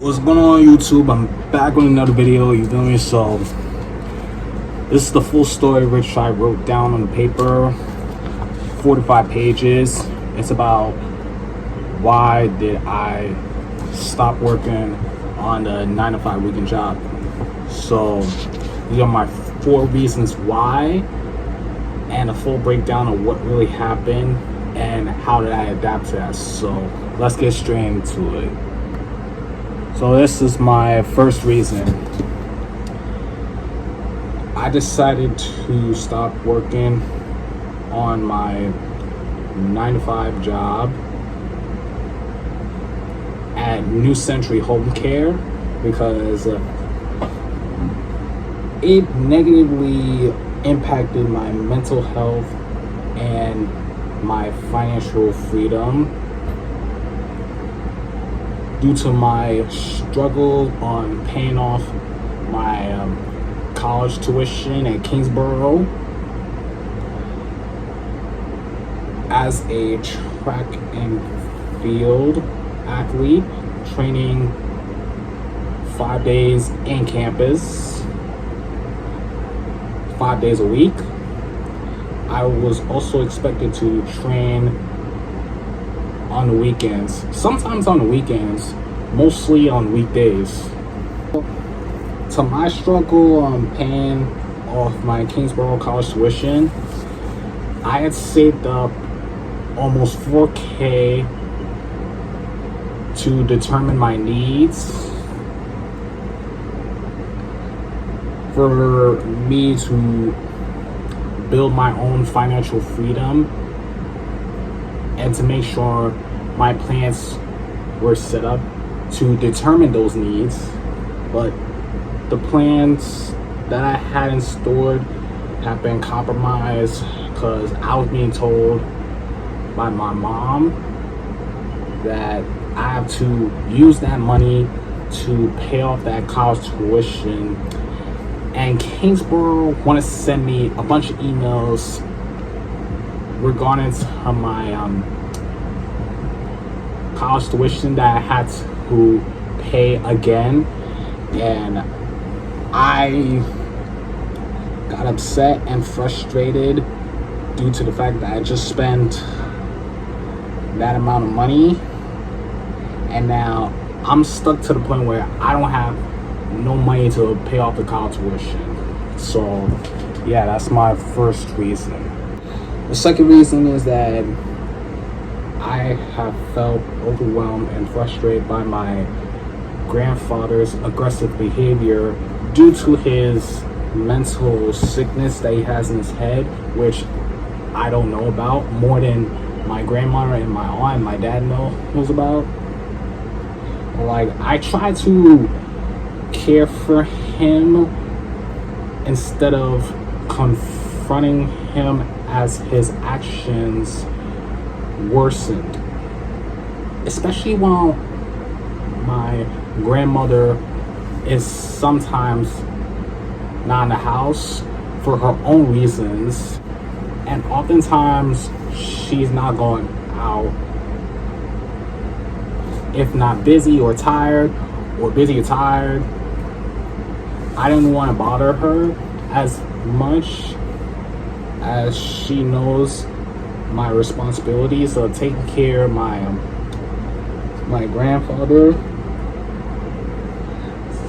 What's going on YouTube? I'm back with another video, you feel me? So this is the full story which I wrote down on the paper, 45 pages. It's about why did I stop working on the 9-to-5 weekend job. So these are my 4 reasons why, and a full breakdown of what really happened and how did I adapt to that. So let's get straight into it. So this is my first reason. I decided to stop working on my 9-to-5 job at New Century Home Care because it negatively impacted my mental health and my financial freedom due to my struggle on paying off my college tuition at Kingsborough as a track and field athlete, training 5 days in campus, 5 days a week. I was also expected to train on the weekends, sometimes on the weekends, mostly on weekdays. To my struggle on paying off my Kingsborough college tuition, I had saved up almost $4,000 to determine my needs for me to build my own financial freedom and to make sure my plans were set up to determine those needs. But the plans that I had in store have been compromised because I was being told by my mom that I have to use that money to pay off that college tuition, and Kingsborough wanted to send me a bunch of emails regarding to my college tuition that I had to pay again, and I got upset and frustrated due to the fact that I just spent that amount of money, and now I'm stuck to the point where I don't have no money to pay off the college tuition. So yeah, that's my first reason. The second reason is that I have felt overwhelmed and frustrated by my grandfather's aggressive behavior due to his mental sickness that he has in his head, which I don't know about more than my grandmother and my aunt and my dad knows about. Like, I try to care for him instead of confronting him as his actions worsened, especially while my grandmother is sometimes not in the house for her own reasons, and oftentimes she's not going out if not busy or tired, or busy or tired. I didn't want to bother her as much as she knows my responsibilities of taking care of my grandfather.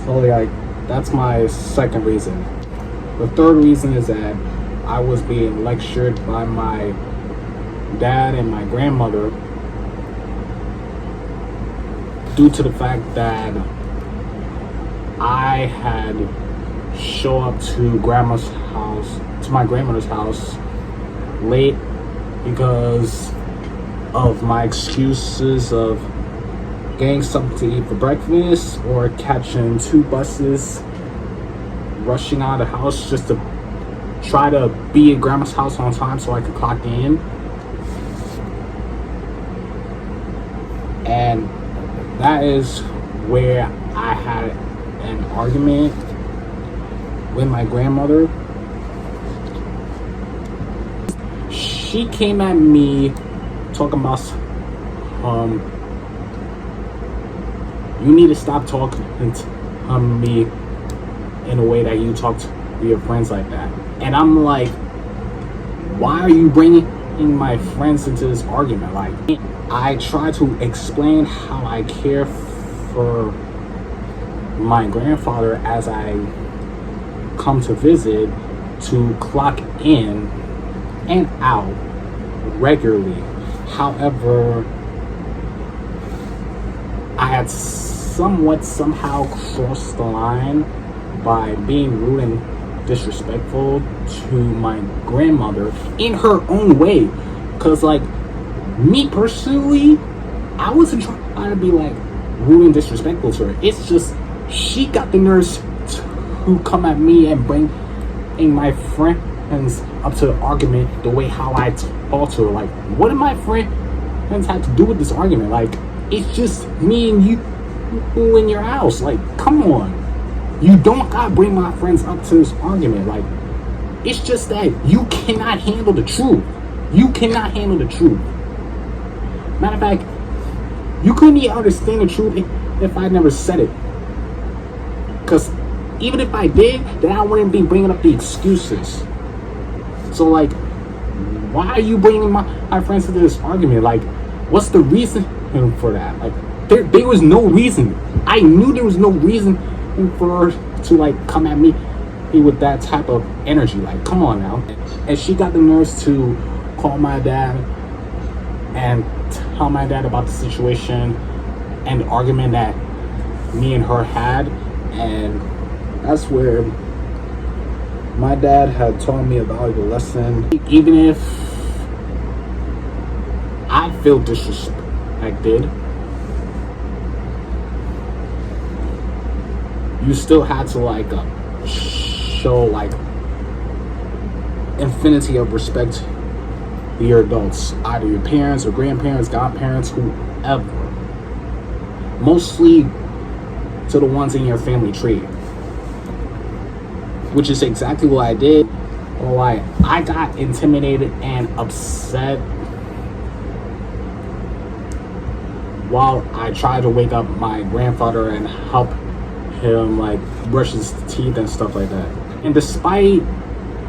So like, that's my second reason. The third reason is that I was being lectured by my dad and my grandmother due to the fact that I had show up to my grandmother's house late because of my excuses of getting something to eat for breakfast or catching 2 buses, rushing out of the house just to try to be at grandma's house on time so I could clock in. And that is where I had an argument with my grandmother. She came at me talking about you need to stop talking to me in a way that you talk to your friends like that. And I'm like, why are you bringing my friends into this argument? Like, I try to explain how I care for my grandfather as I come to visit, to clock in and out regularly. However, I had somehow crossed the line by being rude and disrespectful to my grandmother in her own way. Because, like, me personally, I wasn't trying to be like rude and disrespectful to her. It's just she got the nerves to come at me and bring my friends up to the argument the way how I talk to her. Like, what did my friends have to do with this argument? Like, it's just me and you in your house. Like, come on. You don't gotta bring my friends up to this argument. Like, it's just that you cannot handle the truth. You cannot handle the truth. Matter of fact, you couldn't even understand the truth if I never said it. Because even if I did, then I wouldn't be bringing up the excuses. So, like, why are you bringing my friends into this argument? Like, what's the reason for that? Like, there was no reason. I knew there was no reason for her to, like, come at me with that type of energy. Like, come on now. And she got the nerves to call my dad and tell my dad about the situation and the argument that me and her had. And that's where my dad had taught me a valuable lesson. Even if I feel disrespected, you still had to, like, show, like, infinity of respect to your adults, either your parents or grandparents, godparents, whoever. Mostly to the ones in your family tree, which is exactly what I did. Or I got intimidated and upset while I tried to wake up my grandfather and help him, like, brush his teeth and stuff like that. And despite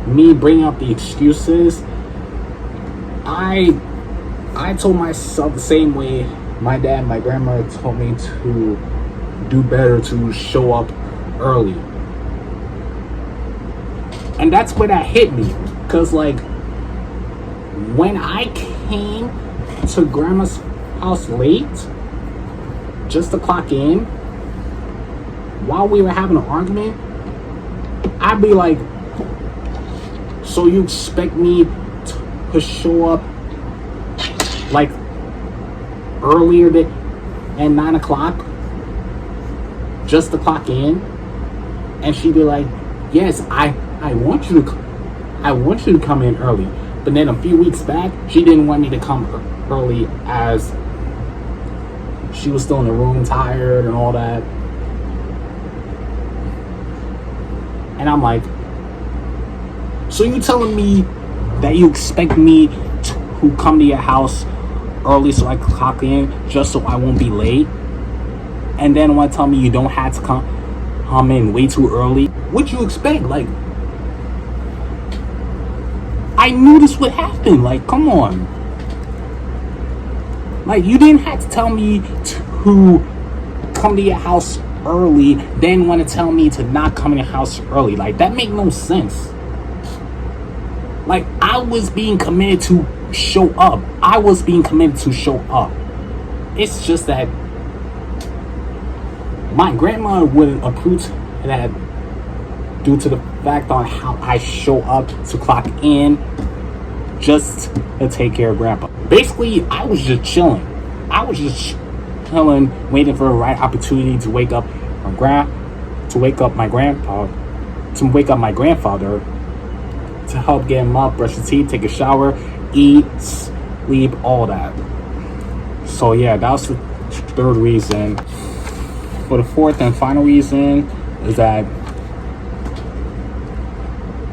me bringing up the excuses, I told myself the same way my dad and my grandmother told me to do better, to show up early. And that's where that hit me. Because, like, when I came to grandma's house late, just to clock in, while we were having an argument, I'd be like, so you expect me to show up, like, earlier at 9 o'clock just to clock in? And she'd be like, yes, I want you to come in early. But then a few weeks back, she didn't want me to come early as she was still in the room, tired and all that. And I'm like, so you telling me that you expect me to come to your house early so I clock in just so I won't be late? And then want to tell me you don't have to come in way too early? What you expect? Like, I knew this would happen. Like, come on. Like, you didn't have to tell me to come to your house early, then want to tell me to not come to your house early. Like, that make no sense. Like, I was being committed to show up. It's just that my grandma wouldn't approve that due to the fact on how I show up to clock in just to take care of grandpa. Basically, I was just chilling. Waiting for the right opportunity to wake up my grandfather, to help get him up, brush his teeth, take a shower, eat, sleep, all that. So yeah, that was the third reason. For the fourth and final reason is that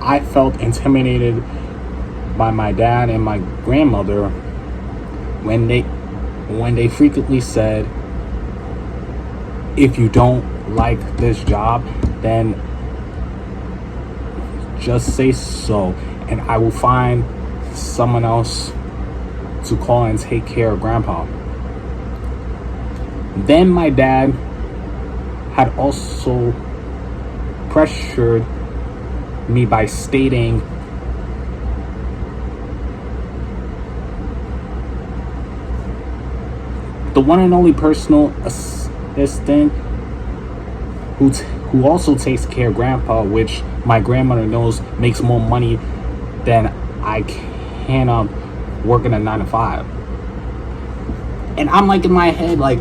I felt intimidated by my dad and my grandmother when they frequently said if you don't like this job, then just say so, and I will find someone else to call and take care of grandpa. Then my dad had also pressured me by stating the one and only personal assistant who also takes care of grandpa, which my grandmother knows makes more money than I can working a 9 to 5. And I'm like in my head, like,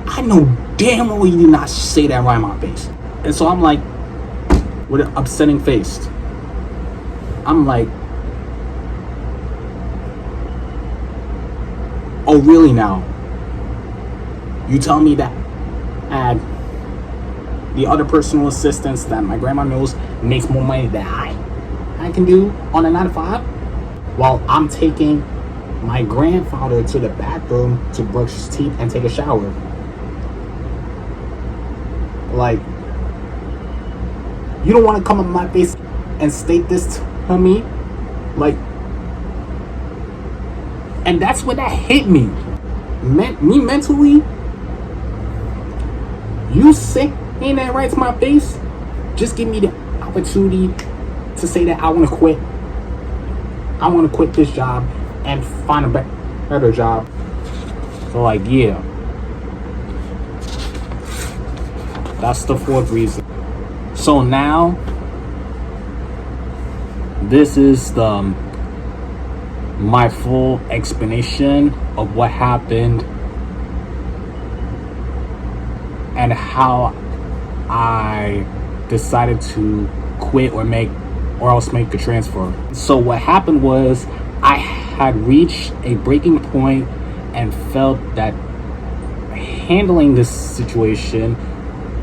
I know damn well you did not say that right in my face. And so I'm like, with an upsetting face, I'm like, oh really now? You tell me that the other personal assistants that my grandma knows makes more money than I can do on a 9 to 5, while I'm taking my grandfather to the bathroom to brush his teeth and take a shower. Like, you don't want to come in my face and state this to me? Like, and that's when that hit me. Me mentally, you saying that right to my face just give me the opportunity to say that I want to quit. I want to quit this job and find a better job. So like, yeah, that's the fourth reason. So now this is my full explanation of what happened and how I decided to quit or else make a transfer. So what happened was, I had reached a breaking point and felt that handling this situation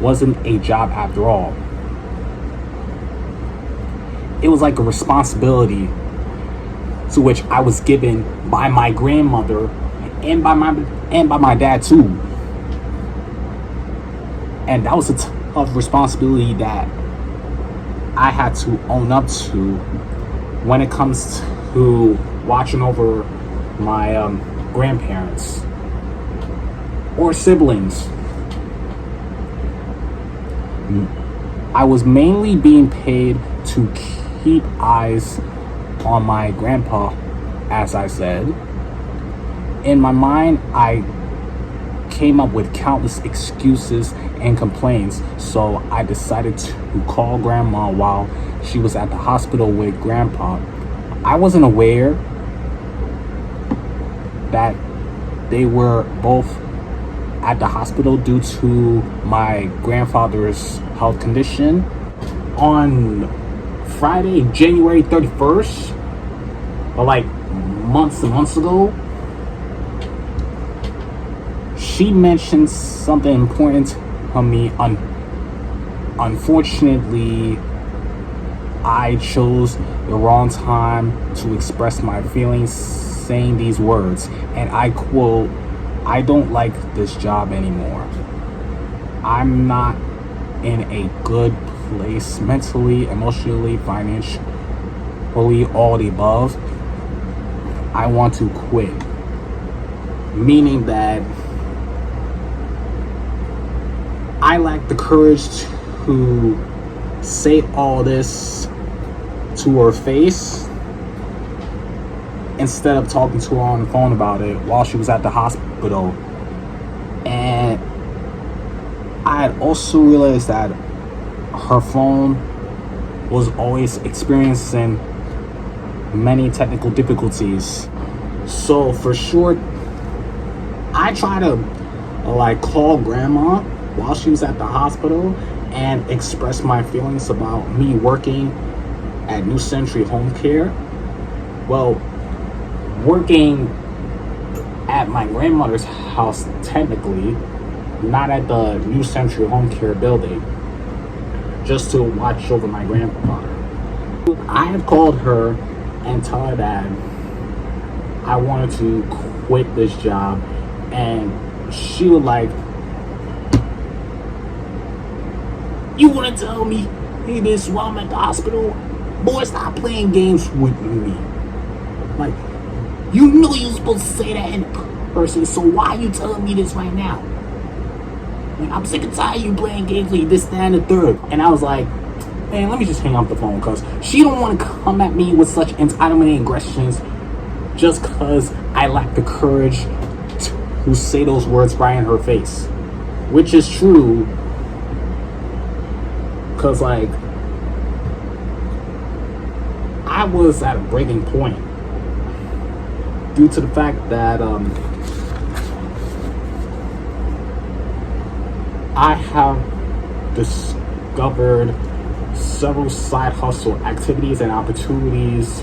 wasn't a job after all. It was like a responsibility to which I was given by my grandmother and by my dad too. And that was a tough responsibility that I had to own up to when it comes to watching over my grandparents or siblings. I was mainly being paid to keep eyes on my grandpa, as I said. In my mind, I came up with countless excuses and complaints, so I decided to call grandma while she was at the hospital with grandpa. I wasn't aware that they were both at the hospital due to my grandfather's health condition. On Friday, January 31st, or like months and months ago, she mentioned something important to me. Unfortunately, I chose the wrong time to express my feelings, saying these words, and I quote, "I don't like this job anymore. I'm not in a good place mentally, emotionally, financially, all the above. I want to quit." Meaning that I lack the courage to say all this to her face instead of talking to her on the phone about it while she was at the hospital. And I had also realized that her phone was always experiencing many technical difficulties. So for short, I tried to call grandma while she was at the hospital and express my feelings about me working at New Century Home Care. Well, working at my grandmother's house, technically, not at the New Century Home Care building, just to watch over my grandfather. I had called her and told her that I wanted to quit this job And she was like, you want to tell me, hey, this while I'm at the hospital? Boy, stop playing games with me. Like, you know you're supposed to say that in person, so why are you telling me this right now? Like, I'm sick and tired of you playing games with this, that, and the third. And I was like, man, let me just hang up the phone, because she don't want to come at me with such entitlement and aggressions just because I lack the courage to say those words right in her face. Which is true, because, like, I was at a breaking point due to the fact that I have discovered several side hustle activities and opportunities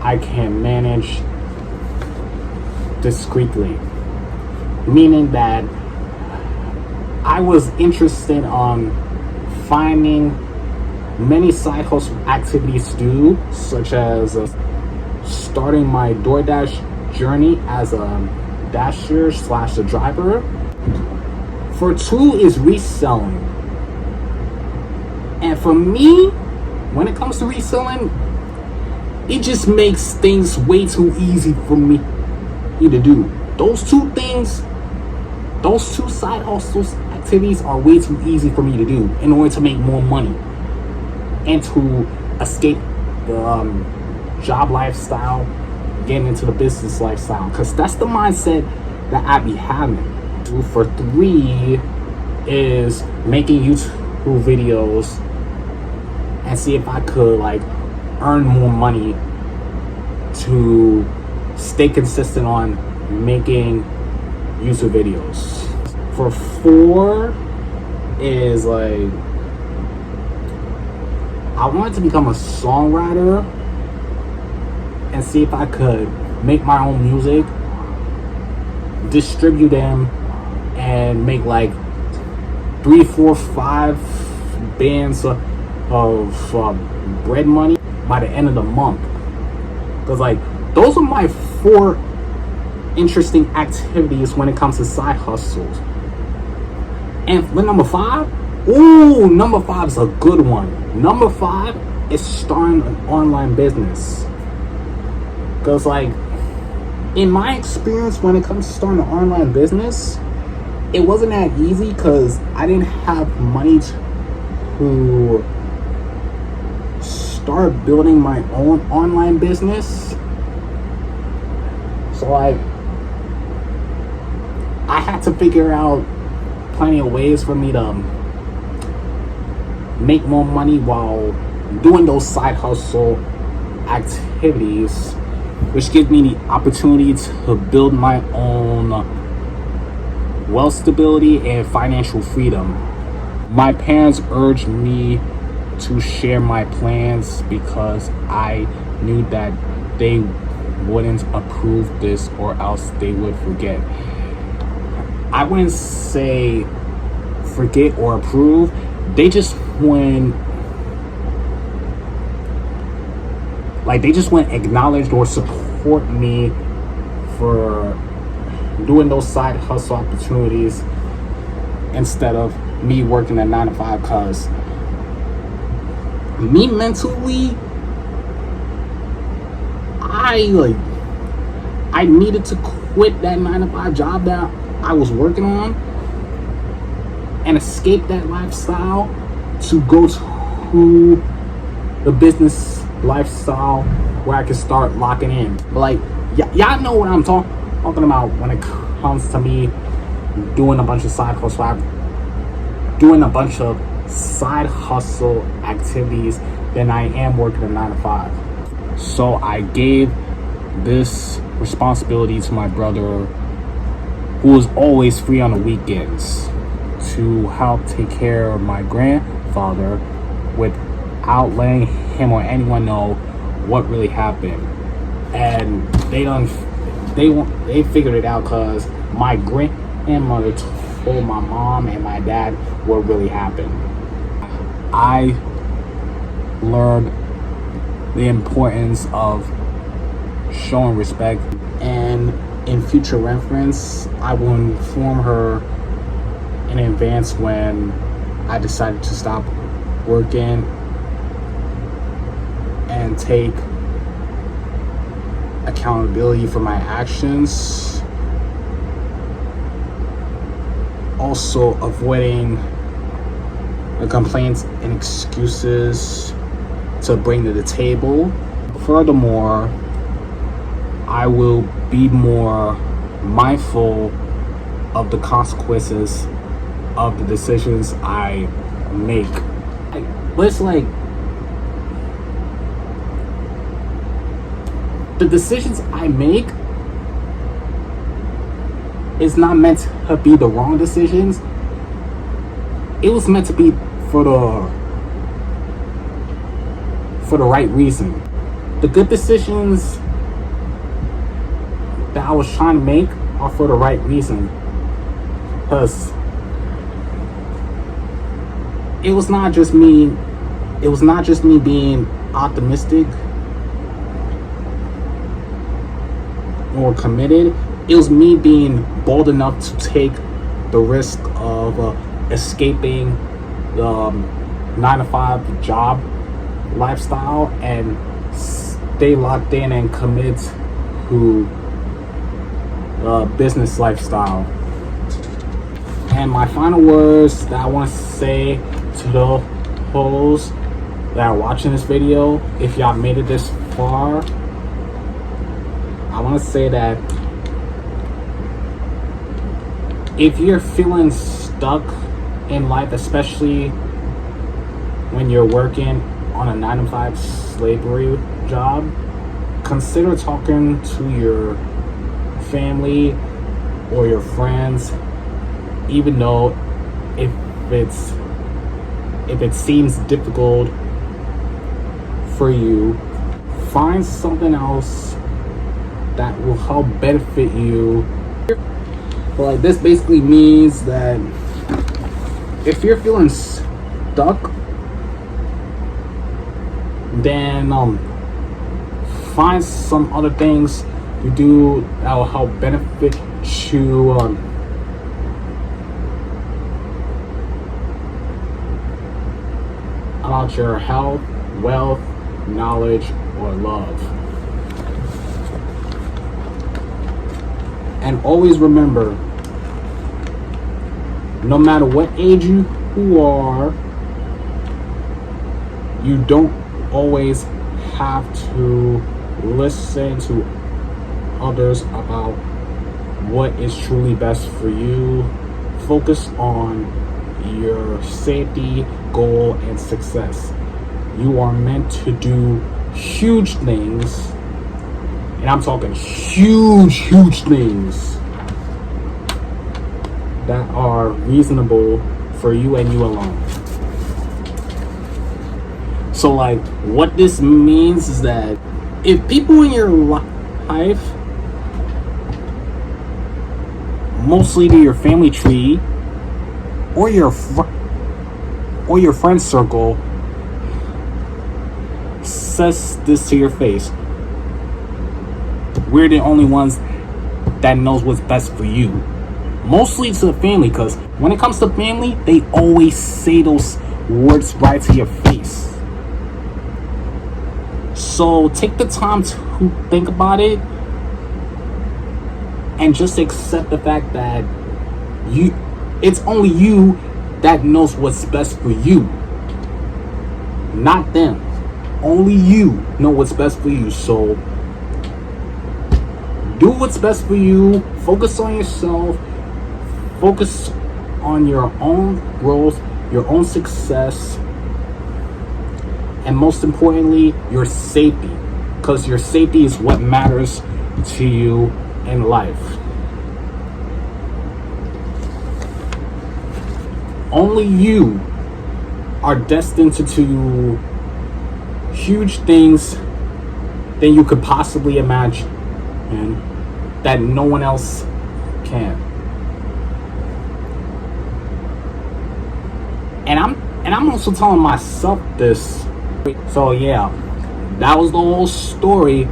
I can manage discreetly. Meaning that I was interested on finding many side hustle activities to do, such as starting my DoorDash journey as a dasher slash a driver. For two is reselling. And for me, when it comes to reselling, it just makes things way too easy for me to do. Those two things, those two side hustles activities are way too easy for me to do in order to make more money and to escape the job lifestyle, getting into the business lifestyle, because that's the mindset that I be having. For three is making YouTube videos and see if I could like earn more money to stay consistent on making YouTube videos. For four is like, I wanted to become a songwriter and see if I could make my own music, distribute them, and make like 3, 4, 5 bands of bread money by the end of the month. Because like, those are my 4 interesting activities when it comes to side hustles. And for number 5, ooh, number 5 is a good one. Number 5 is starting an online business. Because like, in my experience when it comes to starting an online business, it wasn't that easy because I didn't have money to start building my own online business. So like, I had to figure out plenty of ways for me to make more money while doing those side hustle activities, which gives me the opportunity to build my own wealth stability and financial freedom. My parents urged me to share my plans because I knew that they wouldn't approve this or else they would forget. I wouldn't say forget or approve. They just wouldn't acknowledge or support me for doing those side hustle opportunities instead of me working at 9 to 5, because me mentally, I needed to quit that 9 to 5 job that I was working on and escape that lifestyle to go to the business lifestyle where I can start locking in. But like, y'all know what I'm talking about when it comes to me doing a bunch of side hustle activities than I am working a 9 to 5. So I gave this responsibility to my brother, who is always free on the weekends, to help take care of my grandfather without letting him or anyone know what really happened. And they figured it out because my grandmother told my mom and my dad what really happened. I learned the importance of showing respect and in future reference, I will inform her in advance when I decided to stop working and take accountability for my actions. Also, avoiding the complaints and excuses to bring to the table. Furthermore, I will be more mindful of the consequences of the decisions I make. But it's like the decisions I make is not meant to be the wrong decisions. It was meant to be for the right reason. The good decisions that I was trying to make are for the right reason. Because it was not just me being optimistic or committed. It was me being bold enough to take the risk of escaping the 9-to-5 job lifestyle and stay locked in and commit to business lifestyle. And my final words that I want to say to the hoes that are watching this video, if y'all made it this far, I want to say that if you're feeling stuck in life, especially when you're working on a 9-to-5 slavery job, consider talking to your family or your friends, even though if it seems difficult for you. Find something else that will help benefit you. But like, this basically means that if you're feeling stuck, then find some other things you do that will help benefit you about your health, wealth, knowledge, or love. And always remember, no matter what age you are, you don't always have to listen to others about what is truly best for you. Focus on your safety, goal, and success. You are meant to do huge things, and I'm talking huge things that are reasonable for you and you alone. So like, what this means is that if people in your life, mostly to your family tree or your friend circle, says this to your face, we're the only ones that knows what's best for you. Mostly to the family, because when it comes to family, they always say those words right to your face. So take the time to think about it and just accept the fact that it's only you that knows what's best for you, not them. Only you know what's best for you. So do what's best for you. Focus on yourself. Focus on your own growth, your own success, and most importantly, your safety, because your safety is what matters to you in life. Only you are destined to do huge things than you could possibly imagine, and that no one else can. And I'm also telling myself this. So yeah, that was the whole story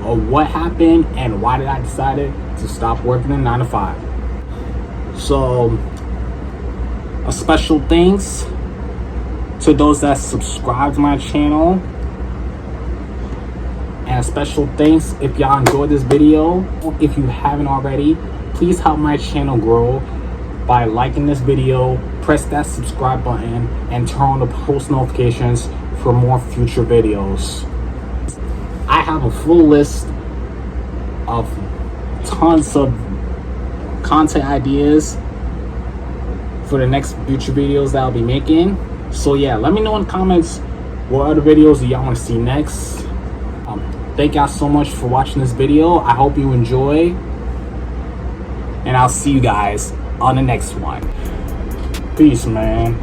of what happened and why did I decided to stop working a 9 to 5. So a special thanks to those that subscribe to my channel, and a special thanks if y'all enjoyed this video. If you haven't already, please help my channel grow by liking this video, press that subscribe button, and turn on the post notifications for more future videos. I have a full list of tons of content ideas for the next future videos that I'll be making. So yeah, let me know in the comments what other videos do y'all want to see next. Thank y'all so much for watching this video. I hope you enjoy, and I'll see you guys on the next one. Peace, man.